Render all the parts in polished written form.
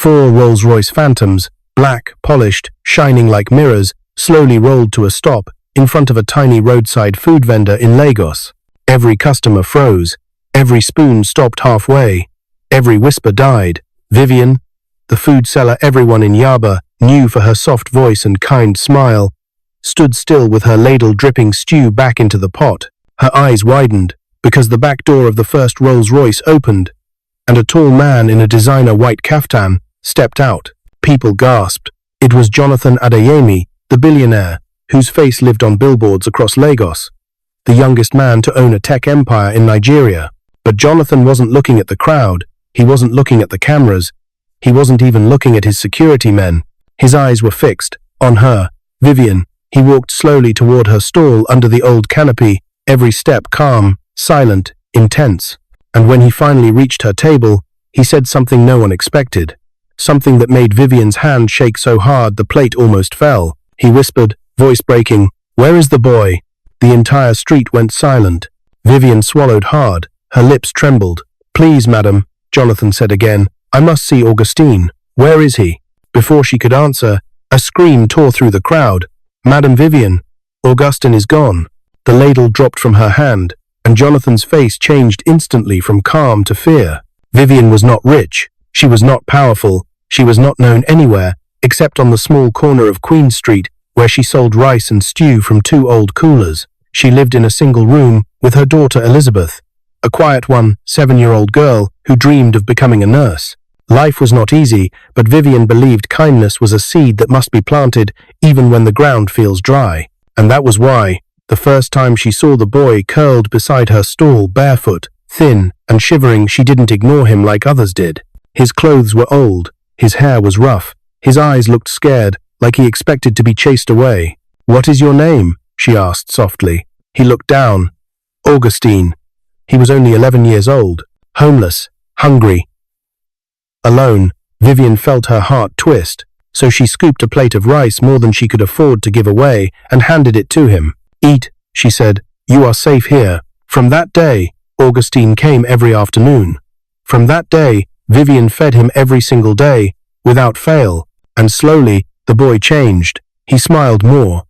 4 Rolls-Royce Phantoms, black, polished, shining like mirrors, slowly rolled to a stop in front of a tiny roadside food vendor in Lagos. Every customer froze. Every spoon stopped halfway. Every whisper died. Vivian, the food seller everyone in Yaba knew for her soft voice and kind smile, stood still with her ladle dripping stew back into the pot. Her eyes widened because the back door of the first Rolls-Royce opened, and a tall man in a designer white kaftan stepped out. People gasped. It was Jonathan Adeyemi, the billionaire, whose face lived on billboards across Lagos, the youngest man to own a tech empire in Nigeria. But Jonathan wasn't looking at the crowd. He wasn't looking at the cameras. He wasn't even looking at his security men. His eyes were fixed on her, Vivian. He walked slowly toward her stall under the old canopy, every step calm, silent, intense. And when he finally reached her table, he said something no one expected. Something that made Vivian's hand shake so hard the plate almost fell. He whispered, voice breaking, "Where is the boy?" The entire street went silent. Vivian swallowed hard. Her lips trembled. "Please, madam," Jonathan said again. "I must see Augustine. Where is he?" Before she could answer, a scream tore through the crowd. "Madam Vivian, Augustine is gone." The ladle dropped from her hand, and Jonathan's face changed instantly from calm to fear. Vivian was not rich. She was not powerful. She was not known anywhere, except on the small corner of Queen Street, where she sold rice and stew from 2 old coolers. She lived in a single room with her daughter Elizabeth, a quiet 7-year-old girl who dreamed of becoming a nurse. Life was not easy, but Vivian believed kindness was a seed that must be planted even when the ground feels dry. And that was why, the first time she saw the boy curled beside her stall barefoot, thin and shivering, she didn't ignore him like others did. His clothes were old, his hair was rough, his eyes looked scared, like he expected to be chased away. "What is your name?" she asked softly. He looked down. Augustine. He was only 11 years old, homeless, hungry, alone. Vivian felt her heart twist, so she scooped a plate of rice, more than she could afford to give away, and handed it to him. "Eat," she said. "You are safe here." From that day, Augustine came every afternoon. From that day, Vivian fed him every single day, without fail, and slowly, the boy changed. He smiled more.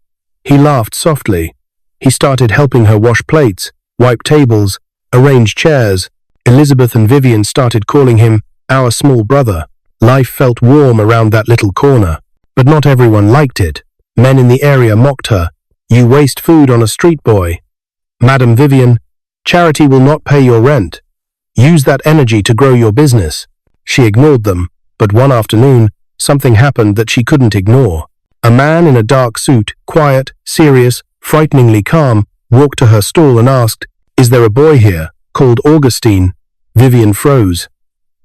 He laughed softly. He started helping her wash plates, wipe tables, arrange chairs. Elizabeth and Vivian started calling him our small brother. Life felt warm around that little corner, but not everyone liked it. Men in the area mocked her. "You waste food on a street boy." "Madam Vivian, charity will not pay your rent. Use that energy to grow your business." She ignored them, but one afternoon, something happened that she couldn't ignore. A man in a dark suit, quiet, serious, frighteningly calm, walked to her stall and asked, "Is there a boy here called Augustine?" Vivian froze.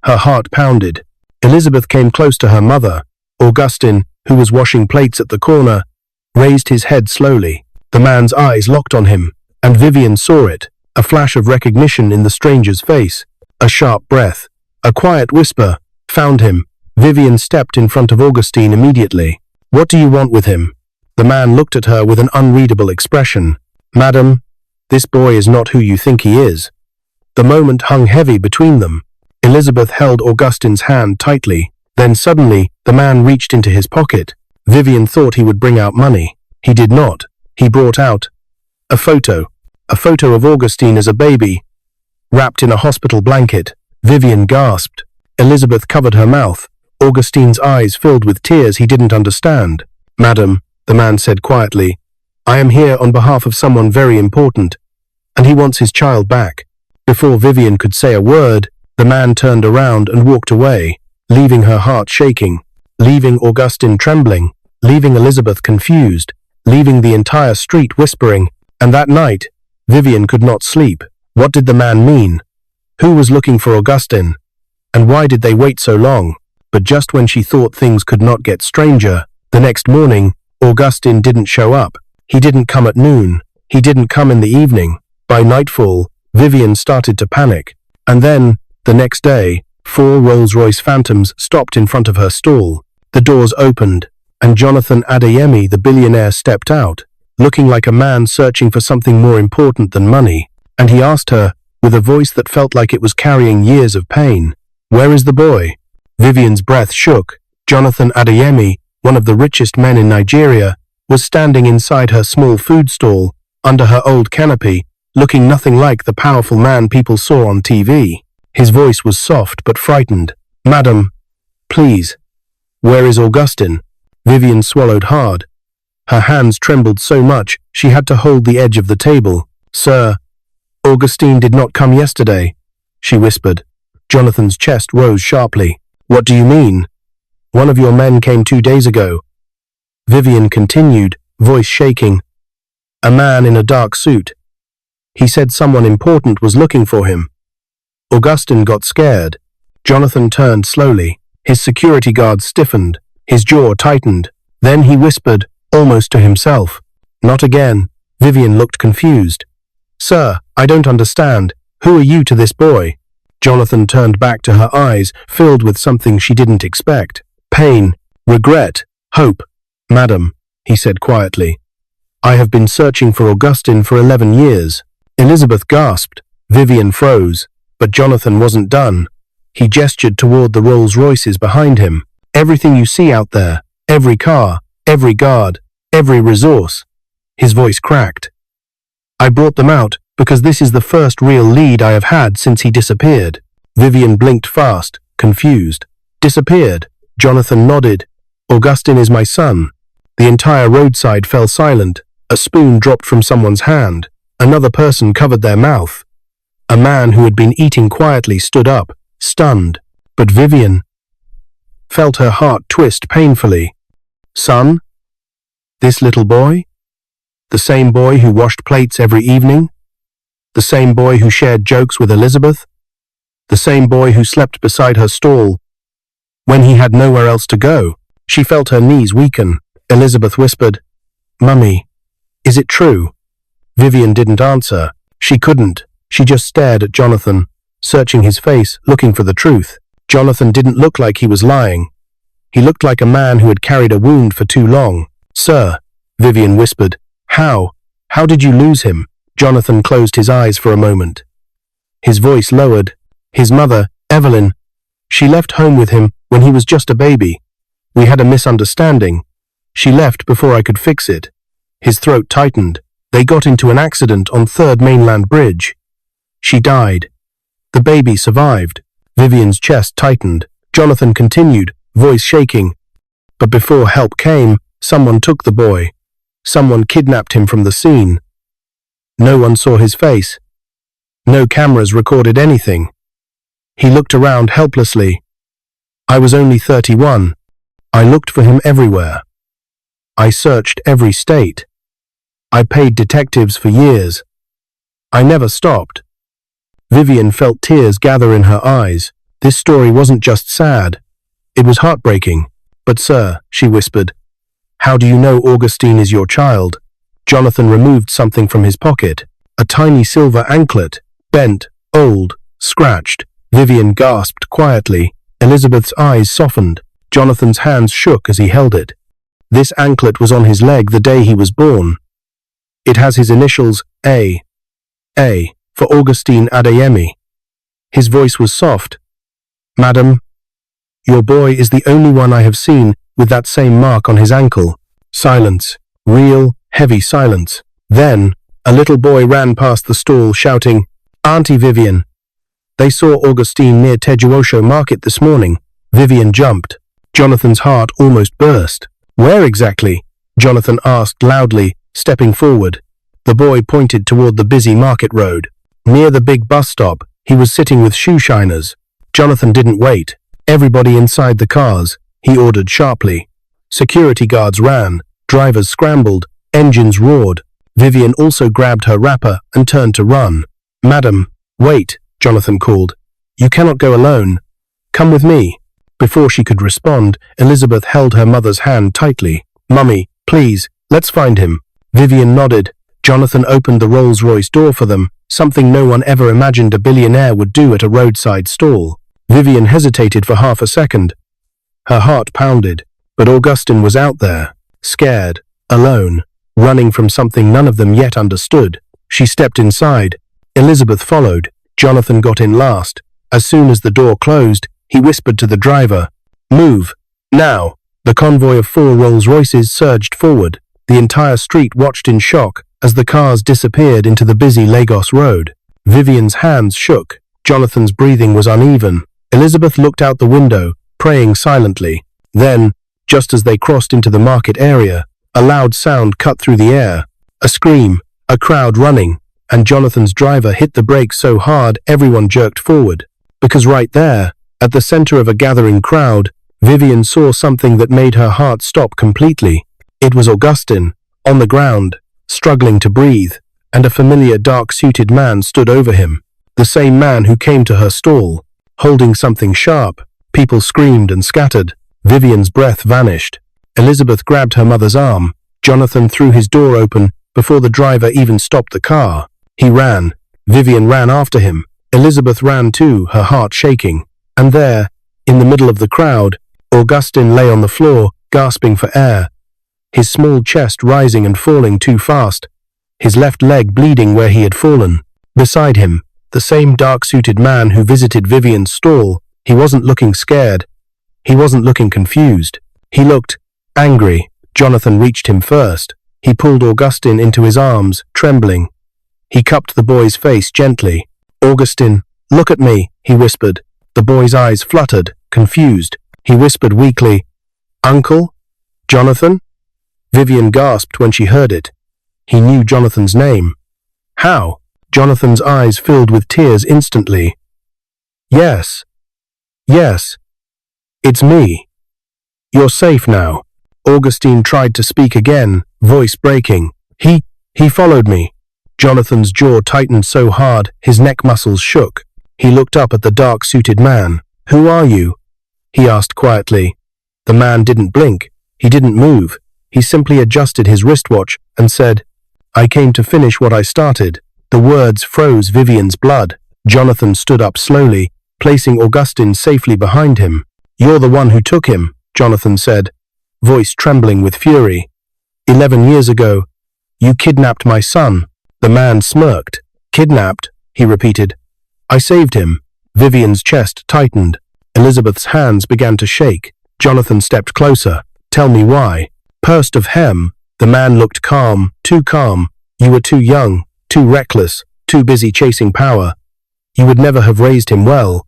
Her heart pounded. Elizabeth came close to her mother. Augustine, who was washing plates at the corner, raised his head slowly. The man's eyes locked on him, and Vivian saw it, a flash of recognition in the stranger's face, a sharp breath, a quiet whisper, "Found him." Vivian stepped in front of Augustine immediately. "What do you want with him?" The man looked at her with an unreadable expression. "Madam, this boy is not who you think he is." The moment hung heavy between them. Elizabeth held Augustine's hand tightly. Then suddenly, the man reached into his pocket. Vivian thought he would bring out money. He did not. He brought out a photo of Augustine as a baby, wrapped in a hospital blanket. Vivian gasped. Elizabeth covered her mouth. Augustine's eyes filled with tears he didn't understand. "Madam," the man said quietly, "I am here on behalf of someone very important, and he wants his child back." Before Vivian could say a word, the man turned around and walked away, leaving her heart shaking, leaving Augustine trembling, leaving Elizabeth confused, leaving the entire street whispering. And that night, Vivian could not sleep. What did the man mean? Who was looking for Augustine? And why did they wait so long? But just when she thought things could not get stranger, the next morning, Augustine didn't show up. He didn't come at noon. He didn't come in the evening. By nightfall, Vivian started to panic. And then, the next day, 4 Rolls-Royce Phantoms stopped in front of her stall. The doors opened, and Jonathan Adeyemi, the billionaire, stepped out, looking like a man searching for something more important than money. And he asked her, with a voice that felt like it was carrying years of pain, "Where is the boy?" Vivian's breath shook. Jonathan Adeyemi, one of the richest men in Nigeria, was standing inside her small food stall, under her old canopy, looking nothing like the powerful man people saw on TV. His voice was soft but frightened. "Madam, please, where is Augustine?" Vivian swallowed hard. Her hands trembled so much she had to hold the edge of the table. "Sir, Augustine did not come yesterday," she whispered. Jonathan's chest rose sharply. "What do you mean? One of your men came 2 days ago." Vivian continued, voice shaking. "A man in a dark suit. He said someone important was looking for him." Augustine got scared. Jonathan turned slowly. His security guard stiffened. His jaw tightened. Then he whispered, almost to himself, "Not again." Vivian looked confused. "Sir, I don't understand. Who are you to this boy?" Jonathan turned back to her eyes, filled with something she didn't expect. "Pain, regret, hope." "Madam," he said quietly, "I have been searching for Augustine for 11 years. Elizabeth gasped. Vivian froze. But Jonathan wasn't done. He gestured toward the Rolls Royces behind him. "Everything you see out there, every car, every guard, every resource." His voice cracked. "I brought them out because this is the first real lead I have had since he disappeared." Vivian blinked fast, confused. "Disappeared?" Jonathan nodded. "Augustine is my son." The entire roadside fell silent. A spoon dropped from someone's hand. Another person covered their mouth. A man who had been eating quietly stood up, stunned. But Vivian felt her heart twist painfully. "Son? This little boy? The same boy who washed plates every evening? The same boy who shared jokes with Elizabeth? The same boy who slept beside her stall when he had nowhere else to go?" She felt her knees weaken. Elizabeth whispered, "Mummy, is it true?" Vivian didn't answer. She couldn't. She just stared at Jonathan, searching his face, looking for the truth. Jonathan didn't look like he was lying. He looked like a man who had carried a wound for too long. "Sir," Vivian whispered, How did you lose him?" Jonathan closed his eyes for a moment. His voice lowered. "His mother, Evelyn, she left home with him when he was just a baby. We had a misunderstanding. She left before I could fix it." His throat tightened. "They got into an accident on 3rd Mainland Bridge. She died. The baby survived." Vivian's chest tightened. Jonathan continued, voice shaking. "But before help came, someone took the boy. Someone kidnapped him from the scene. No one saw his face. No cameras recorded anything." He looked around helplessly. "I was only 31. I looked for him everywhere. I searched every state. I paid detectives for years. I never stopped." Vivian felt tears gather in her eyes. This story wasn't just sad. It was heartbreaking. "But sir," she whispered, "how do you know Augustine is your child?" Jonathan removed something from his pocket. A tiny silver anklet, bent, old, scratched. Vivian gasped quietly. Elizabeth's eyes softened. Jonathan's hands shook as he held it. This anklet was on his leg the day he was born. It has his initials, A for Augustine Adeyemi. His voice was soft. "Madam, your boy is the only one I have seen with that same mark on his ankle." Silence. Real, heavy silence. Then, a little boy ran past the stall shouting, "Auntie Vivian." "They saw Augustine near Tejuosho Market this morning." Vivian jumped. Jonathan's heart almost burst. "Where exactly?" Jonathan asked loudly, stepping forward. The boy pointed toward the busy market road. Near the big bus stop, he was sitting with shoe shiners. Jonathan didn't wait. "Everybody inside the cars," he ordered sharply. Security guards ran. Drivers scrambled. Engines roared. Vivian also grabbed her wrapper and turned to run. "Madam, wait," Jonathan called. "You cannot go alone. Come with me." Before she could respond, Elizabeth held her mother's hand tightly. "Mummy, please, let's find him." Vivian nodded. Jonathan opened the Rolls Royce door for them, something no one ever imagined a billionaire would do at a roadside stall. Vivian hesitated for half a second. Her heart pounded, but Augustine was out there, scared, alone, running from something none of them yet understood. She stepped inside. Elizabeth followed. Jonathan got in last. As soon as the door closed, He whispered to the driver, "Move, now." The convoy of 4 Rolls Royces surged forward. The entire street watched in shock as the cars disappeared into the busy Lagos road. Vivian's hands shook. Jonathan's breathing was uneven. Elizabeth looked out the window, praying silently. Then, just as they crossed into the market area, a loud sound cut through the air. A scream, a crowd running, and Jonathan's driver hit the brakes so hard everyone jerked forward. Because right there, at the center of a gathering crowd, Vivian saw something that made her heart stop completely. It was Augustin, on the ground, struggling to breathe, and a familiar dark-suited man stood over him. The same man who came to her stall, holding something sharp. People screamed and scattered. Vivian's breath vanished. Elizabeth grabbed her mother's arm. Jonathan threw his door open before the driver even stopped the car. He ran. Vivian ran after him. Elizabeth ran too, her heart shaking. And there, in the middle of the crowd, Augustin lay on the floor, gasping for air, his small chest rising and falling too fast, his left leg bleeding where he had fallen. Beside him, the same dark-suited man who visited Vivian's stall. He wasn't looking scared. He wasn't looking confused. He looked angry. Jonathan reached him first. He pulled Augustin into his arms, trembling. He cupped the boy's face gently. "Augustin, look at me," he whispered. The boy's eyes fluttered, confused. He whispered weakly, "Uncle? Jonathan?" Vivian gasped when she heard it. He knew Jonathan's name. How? Jonathan's eyes filled with tears instantly. Yes. Yes. It's me. You're safe now." Augustine tried to speak again, voice breaking. He followed me." Jonathan's jaw tightened so hard, his neck muscles shook. He looked up at the dark-suited man. "Who are you?" he asked quietly. The man didn't blink. He didn't move. He simply adjusted his wristwatch and said, "I came to finish what I started." The words froze Vivian's blood. Jonathan stood up slowly, placing Augustin safely behind him. "You're the one who took him," Jonathan said, voice trembling with fury. 11 years ago, you kidnapped my son." The man smirked. "Kidnapped?" he repeated. "I saved him." Vivian's chest tightened. Elizabeth's hands began to shake. Jonathan stepped closer. "Tell me why." Pursed of hem, the man looked calm, too calm. "You were too young, too reckless, too busy chasing power. You would never have raised him well."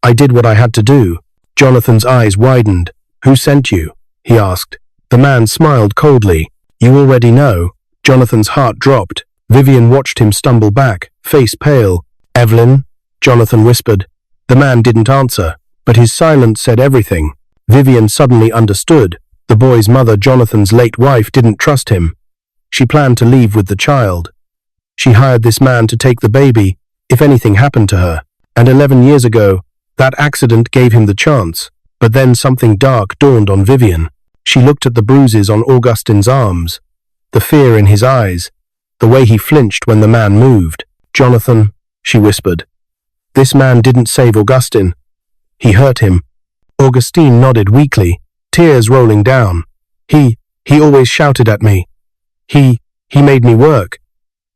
"I did what I had to do." Jonathan's eyes widened. "Who sent you?" he asked. The man smiled coldly. "You already know." Jonathan's heart dropped. Vivian watched him stumble back, face pale. "Evelyn?" Jonathan whispered. The man didn't answer, but his silence said everything. Vivian suddenly understood. The boy's mother, Jonathan's late wife, didn't trust him. She planned to leave with the child. She hired this man to take the baby if anything happened to her. And 11 years ago, that accident gave him the chance. But then something dark dawned on Vivian. She looked at the bruises on Augustin's arms, the fear in his eyes, the way he flinched when the man moved. "Jonathan," she whispered. "This man didn't save Augustin. He hurt him." Augustine nodded weakly, tears rolling down. He always shouted at me. He made me work.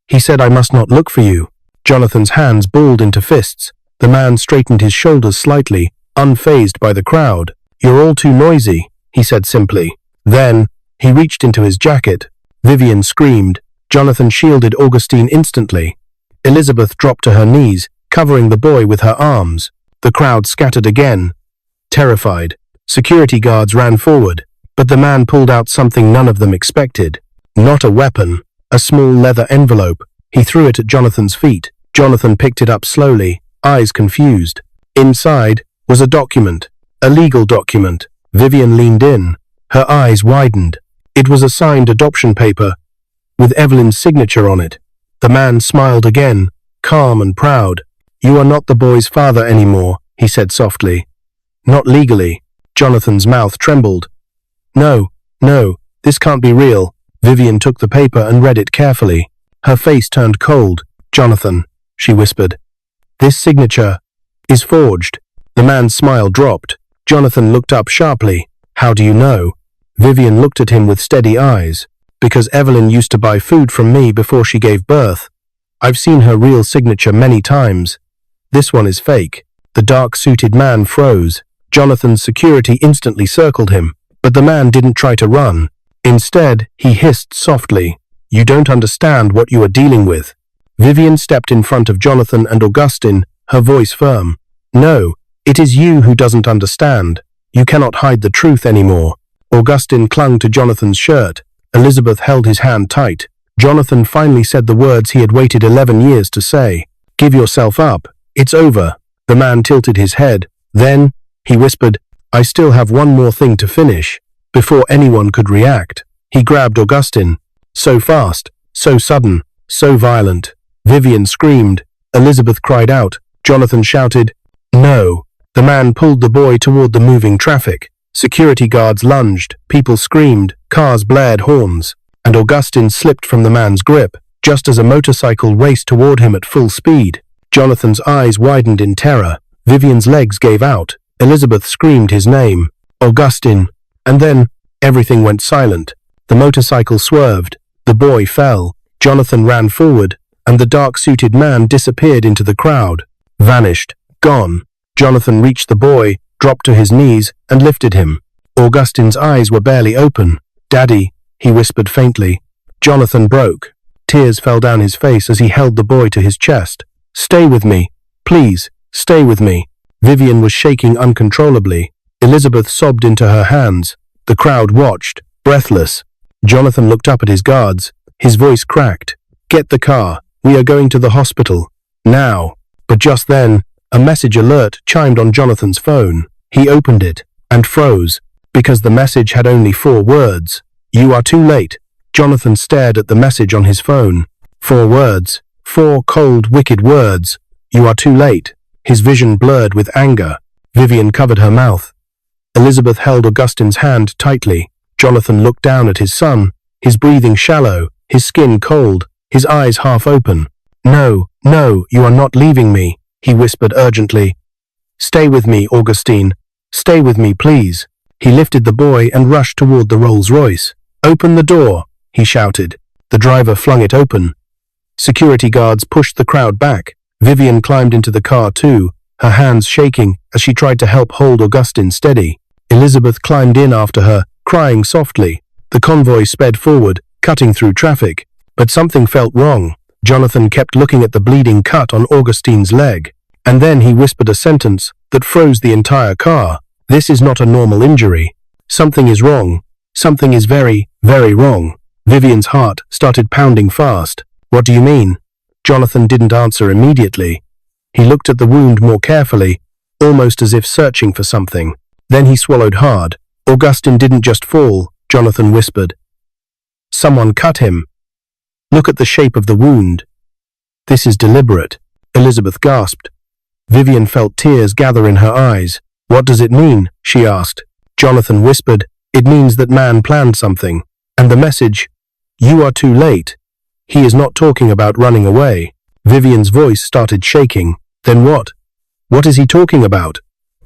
He said I must not look for you." Jonathan's hands balled into fists. The man straightened his shoulders slightly, unfazed by the crowd. "You're all too noisy," he said simply. Then, he reached into his jacket. Vivian screamed. Jonathan shielded Augustine instantly. Elizabeth dropped to her knees, covering the boy with her arms. The crowd scattered again, terrified. Security guards ran forward, but the man pulled out something none of them expected. Not a weapon, a small leather envelope. He threw it at Jonathan's feet. Jonathan picked it up slowly, eyes confused. Inside was a document, a legal document. Vivian leaned in. Her eyes widened. It was a signed adoption paper, with Evelyn's signature on it. The man smiled again, calm and proud. "You are not the boy's father anymore," he said softly. "Not legally." Jonathan's mouth trembled. No, this can't be real." Vivian took the paper and read it carefully. Her face turned cold. "Jonathan," she whispered, "this signature is forged." The man's smile dropped. Jonathan looked up sharply. "How do you know?" Vivian looked at him with steady eyes. "Because Evelyn used to buy food from me before she gave birth. I've seen her real signature many times. This one is fake." The dark-suited man froze. Jonathan's security instantly circled him, but the man didn't try to run. Instead, he hissed softly, "You don't understand what you are dealing with." Vivian stepped in front of Jonathan and Augustine, her voice firm. "No, it is you who doesn't understand. You cannot hide the truth anymore." Augustine clung to Jonathan's shirt. Elizabeth held his hand tight. Jonathan finally said the words he had waited 11 years to say. "Give yourself up. It's over." The man tilted his head. Then, he whispered, "I still have one more thing to finish." Before anyone could react, he grabbed Augustine. So fast, so sudden, so violent. Vivian screamed. Elizabeth cried out. Jonathan shouted, "No." The man pulled the boy toward the moving traffic. Security guards lunged, people screamed, cars blared horns, and Augustine slipped from the man's grip, just as a motorcycle raced toward him at full speed. Jonathan's eyes widened in terror. Vivian's legs gave out. Elizabeth screamed his name, "Augustine," and then everything went silent. The motorcycle swerved. The boy fell. Jonathan ran forward, and the dark-suited man disappeared into the crowd. Vanished. Gone. Jonathan reached the boy, dropped to his knees, and lifted him. Augustine's eyes were barely open. "Daddy," he whispered faintly. Jonathan broke. Tears fell down his face as he held the boy to his chest. "Stay with me. Please, stay with me." Vivian was shaking uncontrollably. Elizabeth sobbed into her hands. The crowd watched, breathless. Jonathan looked up at his guards. His voice cracked. "Get the car. We are going to the hospital. Now." But just then, a message alert chimed on Jonathan's phone. He opened it and froze, because the message had only 4 words. "You are too late." Jonathan stared at the message on his phone. 4 words. 4 cold, wicked words. "You are too late." His vision blurred with anger. Vivian covered her mouth. Elizabeth held Augustine's hand tightly. Jonathan looked down at his son, his breathing shallow, his skin cold, his eyes half open. "No, no, you are not leaving me," he whispered urgently. "Stay with me, Augustine. Stay with me, please." He lifted the boy and rushed toward the Rolls Royce. "Open the door," he shouted. The driver flung it open. Security guards pushed the crowd back. Vivian climbed into the car too, her hands shaking as she tried to help hold Augustine steady. Elizabeth climbed in after her, crying softly. The convoy sped forward, cutting through traffic. But something felt wrong. Jonathan kept looking at the bleeding cut on Augustine's leg. And then he whispered a sentence that froze the entire car. "This is not a normal injury. Something is wrong. Something is very, very wrong." Vivian's heart started pounding fast. "What do you mean?" Jonathan didn't answer immediately. He looked at the wound more carefully, almost as if searching for something. Then he swallowed hard. "Augustine didn't just fall," Jonathan whispered. "Someone cut him. Look at the shape of the wound." "This is deliberate," Elizabeth gasped. Vivian felt tears gather in her eyes. "What does it mean?" she asked. Jonathan whispered, "It means that man planned something. And the message, 'You are too late.' He is not talking about running away." Vivian's voice started shaking. "Then what? What is he talking about?"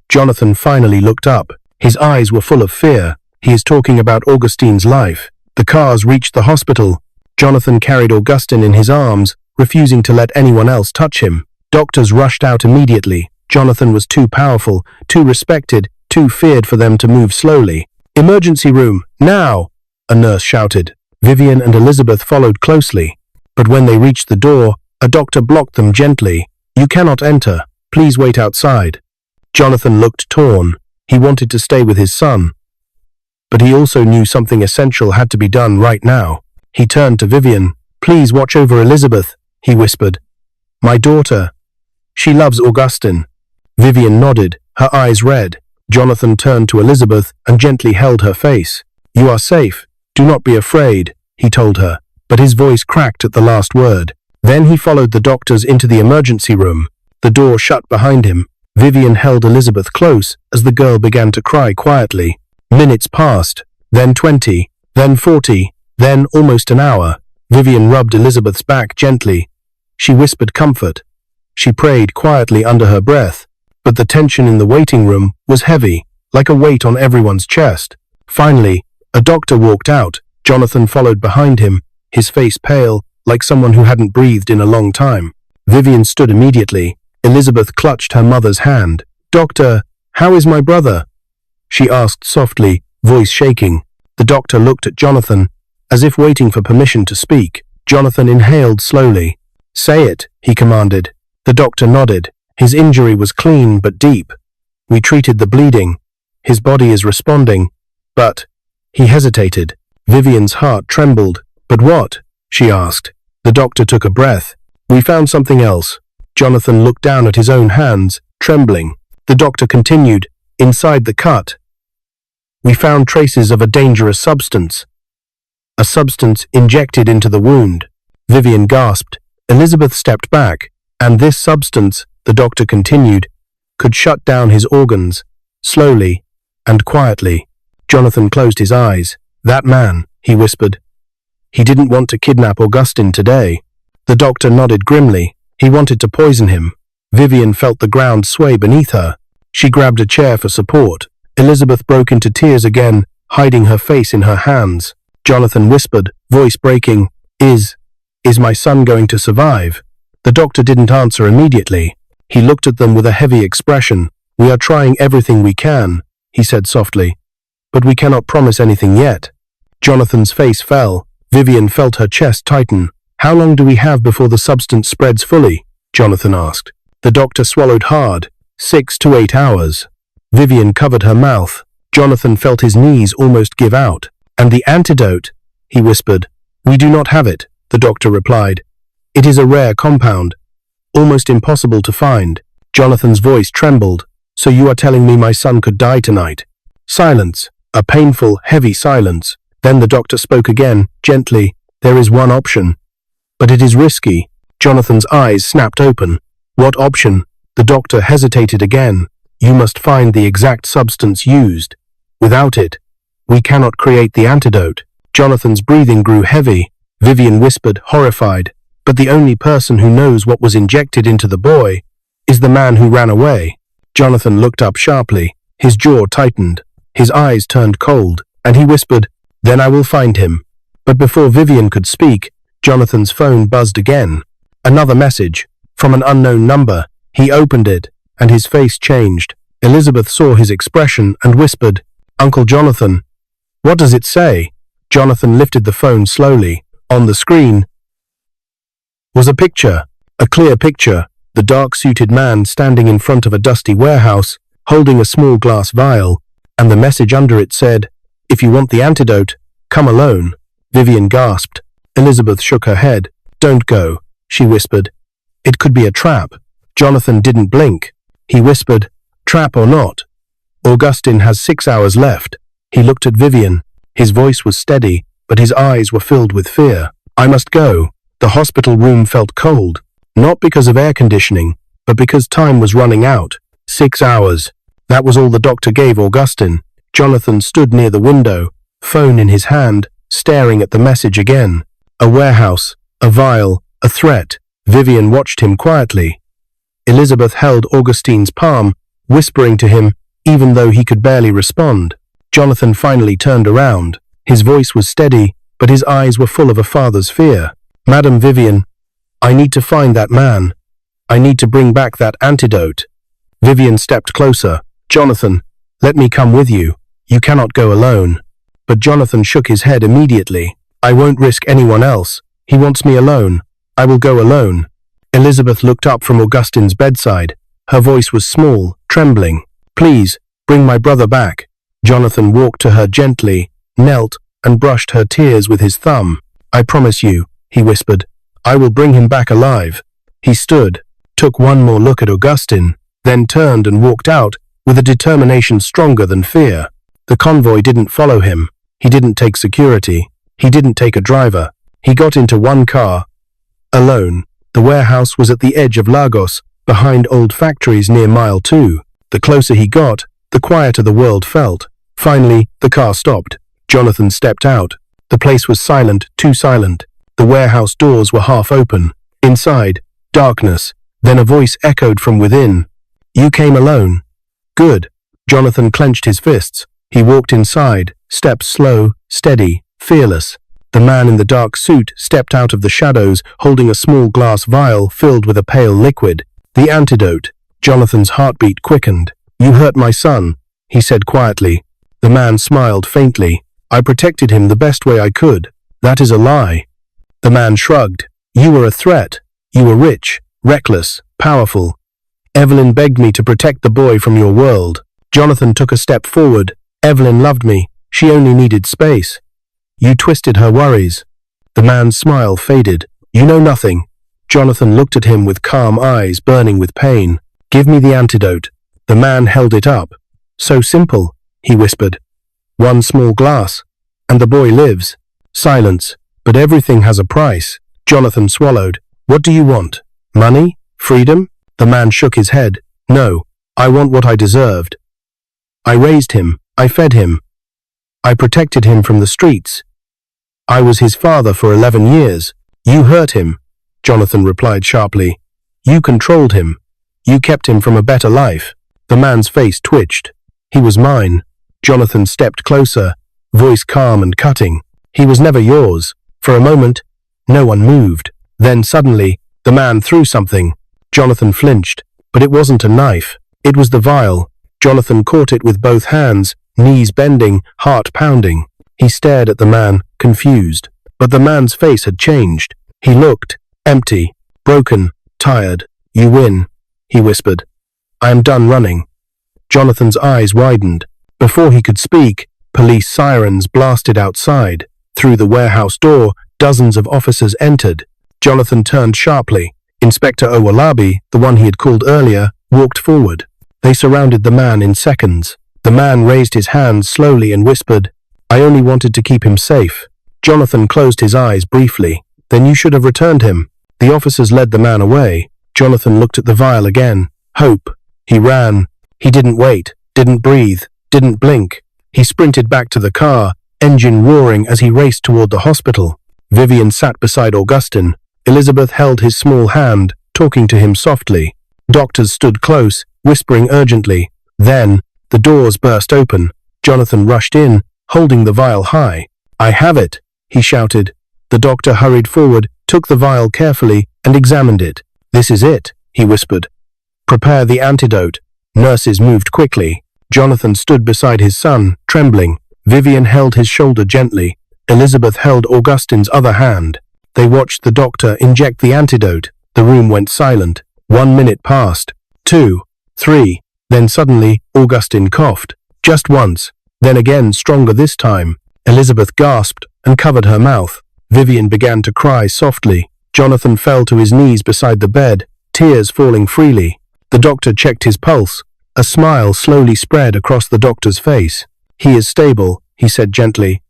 Jonathan finally looked up. His eyes were full of fear. "He is talking about Augustine's life." The cars reached the hospital. Jonathan carried Augustine in his arms, refusing to let anyone else touch him. Doctors rushed out immediately. Jonathan was too powerful, too respected, too feared for them to move slowly. "Emergency room, now!" a nurse shouted. Vivian and Elizabeth followed closely. But when they reached the door, a doctor blocked them gently. "You cannot enter. Please wait outside." Jonathan looked torn. He wanted to stay with his son. But he also knew something essential had to be done right now. He turned to Vivian. "Please watch over Elizabeth," he whispered. "My daughter. She loves Augustine." Vivian nodded, her eyes red. Jonathan turned to Elizabeth and gently held her face. "You are safe. Do not be afraid," he told her, but his voice cracked at the last word. Then he followed the doctors into the emergency room. The door shut behind him. Vivian held Elizabeth close as the girl began to cry quietly. Minutes passed, then 20, then 40, then almost an hour. Vivian rubbed Elizabeth's back gently. She whispered comfort. She prayed quietly under her breath, but the tension in the waiting room was heavy, like a weight on everyone's chest. Finally, a doctor walked out. Jonathan followed behind him, his face pale, like someone who hadn't breathed in a long time. Vivian stood immediately. Elizabeth clutched her mother's hand. "Doctor, how is my brother?" she asked softly, voice shaking. The doctor looked at Jonathan, as if waiting for permission to speak. Jonathan inhaled slowly. "Say it," he commanded. The doctor nodded. "His injury was clean but deep. We treated the bleeding. His body is responding, but—" He hesitated. Vivian's heart trembled. "But what?" she asked. The doctor took a breath. "We found something else." Jonathan looked down at his own hands, trembling. The doctor continued, "Inside the cut, we found traces of a dangerous substance. A substance injected into the wound." Vivian gasped. Elizabeth stepped back. "And this substance," the doctor continued, "could shut down his organs, slowly and quietly." Jonathan closed his eyes. "That man," he whispered. "He didn't want to kidnap Augustine today." The doctor nodded grimly. "He wanted to poison him." Vivian felt the ground sway beneath her. She grabbed a chair for support. Elizabeth broke into tears again, hiding her face in her hands. Jonathan whispered, voice breaking, Is my son going to survive?" The doctor didn't answer immediately. He looked at them with a heavy expression. "We are trying everything we can," he said softly, "but we cannot promise anything yet." Jonathan's face fell. Vivian felt her chest tighten. "How long do we have before the substance spreads fully?" Jonathan asked. The doctor swallowed hard. 6 to 8 hours. Vivian covered her mouth. Jonathan felt his knees almost give out. "And the antidote?" he whispered. "We do not have it," the doctor replied. "It is a rare compound, almost impossible to find." Jonathan's voice trembled. "So you are telling me my son could die tonight?" Silence. A painful, heavy silence. Then the doctor spoke again, gently. "There is one option, but it is risky." Jonathan's eyes snapped open. "What option?" The doctor hesitated again. "You must find the exact substance used. Without it, we cannot create the antidote." Jonathan's breathing grew heavy. Vivian whispered, horrified, "But the only person who knows what was injected into the boy is the man who ran away." Jonathan looked up sharply. His jaw tightened. His eyes turned cold, and he whispered, "Then I will find him." But before Vivian could speak, Jonathan's phone buzzed again. Another message, from an unknown number. He opened it, and his face changed. Elizabeth saw his expression and whispered, "Uncle Jonathan." "What does it say?" Jonathan lifted the phone slowly. On the screen was a picture, a clear picture, the dark-suited man standing in front of a dusty warehouse, holding a small glass vial, and the message under it said, "If you want the antidote, come alone." Vivian gasped. Elizabeth shook her head. "Don't go," she whispered. "It could be a trap." Jonathan didn't blink. He whispered, "Trap or not, Augustine has 6 hours left." He looked at Vivian. His voice was steady, but his eyes were filled with fear. "I must go." The hospital room felt cold, not because of air conditioning, but because time was running out. 6 hours. That was all the doctor gave Augustine. Jonathan stood near the window, phone in his hand, staring at the message again. A warehouse, a vial, a threat. Vivian watched him quietly. Elizabeth held Augustine's palm, whispering to him, even though he could barely respond. Jonathan finally turned around. His voice was steady, but his eyes were full of a father's fear. "Madam Vivian, I need to find that man. I need to bring back that antidote." Vivian stepped closer. "Jonathan, let me come with you. You cannot go alone." But Jonathan shook his head immediately. "I won't risk anyone else. He wants me alone. I will go alone." Elizabeth looked up from Augustine's bedside. Her voice was small, trembling. "Please, bring my brother back." Jonathan walked to her gently, knelt, and brushed her tears with his thumb. "I promise you," he whispered, "I will bring him back alive." He stood, took one more look at Augustine, then turned and walked out with a determination stronger than fear. The convoy didn't follow him. He didn't take security. He didn't take a driver. He got into one car, alone. The warehouse was at the edge of Lagos, behind old factories near Mile 2. The closer he got, the quieter the world felt. Finally, the car stopped. Jonathan stepped out. The place was silent, too silent. The warehouse doors were half open. Inside, darkness. Then a voice echoed from within. "You came alone." "Good." Jonathan clenched his fists. He walked inside, steps slow, steady, fearless. The man in the dark suit stepped out of the shadows, holding a small glass vial filled with a pale liquid. The antidote. Jonathan's heartbeat quickened. You hurt my son, he said quietly. The man smiled faintly. I protected him the best way I could. That is a lie. The man shrugged. You were a threat. You were rich, reckless, powerful. Evelyn begged me to protect the boy from your world. Jonathan took a step forward. Evelyn loved me. She only needed space. You twisted her worries. The man's smile faded. You know nothing. Jonathan looked at him with calm eyes burning with pain. Give me the antidote. The man held it up. So simple, he whispered. One small glass, and the boy lives. Silence. But everything has a price. Jonathan swallowed. What do you want? Money? Freedom? The man shook his head. No, I want what I deserved. I raised him. I fed him. I protected him from the streets. I was his father for 11 years. You hurt him, Jonathan replied sharply. You controlled him. You kept him from a better life. The man's face twitched. He was mine. Jonathan stepped closer, voice calm and cutting. He was never yours. For a moment, no one moved. Then suddenly, the man threw something. Jonathan flinched, but it wasn't a knife. It was the vial. Jonathan caught it with both hands, knees bending, heart pounding. He stared at the man, confused. But the man's face had changed. He looked empty, broken, tired. You win, he whispered. I am done running. Jonathan's eyes widened. Before he could speak, police sirens blasted outside. Through the warehouse door, dozens of officers entered. Jonathan turned sharply. Inspector Owolabi, the one he had called earlier, walked forward. They surrounded the man in seconds. The man raised his hands slowly and whispered, I only wanted to keep him safe. Jonathan closed his eyes briefly. Then you should have returned him. The officers led the man away. Jonathan looked at the vial again. Hope. He ran. He didn't wait, didn't breathe, didn't blink. He sprinted back to the car, engine roaring as he raced toward the hospital. Vivian sat beside Augustine. Elizabeth held his small hand, talking to him softly. Doctors stood close, whispering urgently. Then, the doors burst open. Jonathan rushed in, holding the vial high. I have it, he shouted. The doctor hurried forward, took the vial carefully, and examined it. This is it, he whispered. Prepare the antidote. Nurses moved quickly. Jonathan stood beside his son, trembling. Vivian held his shoulder gently. Elizabeth held Augustine's other hand. They watched the doctor inject the antidote. The room went silent. 1 minute passed. 2, 3. Then suddenly, Augustine coughed. Just once. Then again, stronger this time. Elizabeth gasped and covered her mouth. Vivian began to cry softly. Jonathan fell to his knees beside the bed, tears falling freely. The doctor checked his pulse. A smile slowly spread across the doctor's face. He is stable, he said gently.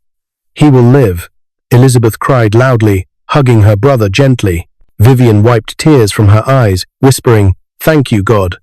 He will live. Elizabeth cried loudly, hugging her brother gently. Vivian wiped tears from her eyes, whispering, Thank you, God.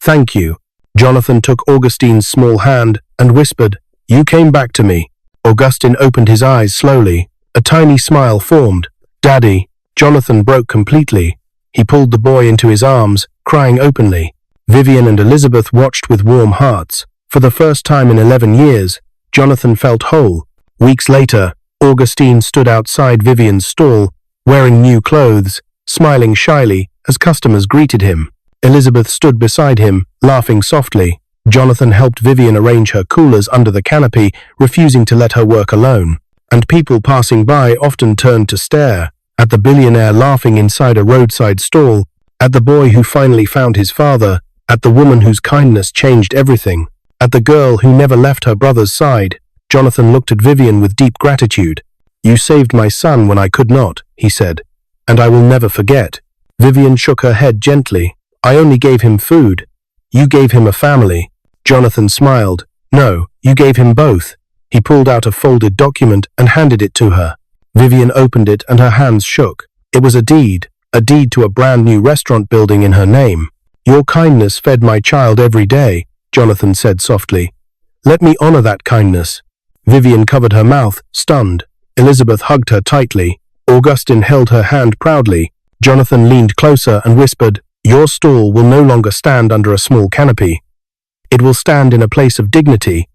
Thank you. Jonathan took Augustine's small hand and whispered, You came back to me. Augustine opened his eyes slowly. A tiny smile formed. Daddy. Jonathan broke completely. He pulled the boy into his arms, crying openly. Vivian and Elizabeth watched with warm hearts. For the first time in 11 years, Jonathan felt whole. Weeks later, Augustine stood outside Vivian's stall, wearing new clothes, smiling shyly as customers greeted him. Elizabeth stood beside him, laughing softly. Jonathan helped Vivian arrange her coolers under the canopy, refusing to let her work alone. And people passing by often turned to stare, at the billionaire laughing inside a roadside stall, at the boy who finally found his father, at the woman whose kindness changed everything, at the girl who never left her brother's side. Jonathan looked at Vivian with deep gratitude. You saved my son when I could not, he said, and I will never forget. Vivian shook her head gently. I only gave him food. You gave him a family. Jonathan smiled. No, you gave him both. He pulled out a folded document and handed it to her. Vivian opened it and her hands shook. It was a deed to a brand new restaurant building in her name. Your kindness fed my child every day, Jonathan said softly. Let me honor that kindness. Vivian covered her mouth, stunned. Elizabeth hugged her tightly. Augustine held her hand proudly. Jonathan leaned closer and whispered, Your stall will no longer stand under a small canopy. It will stand in a place of dignity,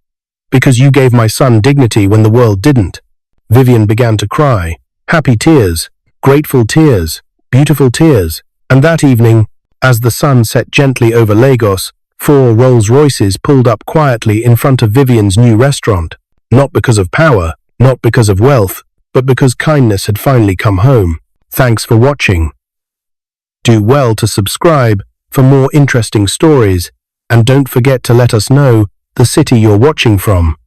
because you gave my son dignity when the world didn't. Vivian began to cry. Happy tears, grateful tears, beautiful tears. And that evening, As the sun set gently over Lagos, 4 Rolls Royces pulled up quietly in front of Vivian's new restaurant, not because of power, not because of wealth, but because kindness had finally come home. Thanks for watching. Do well to subscribe for more interesting stories, and don't forget to let us know the city you're watching from.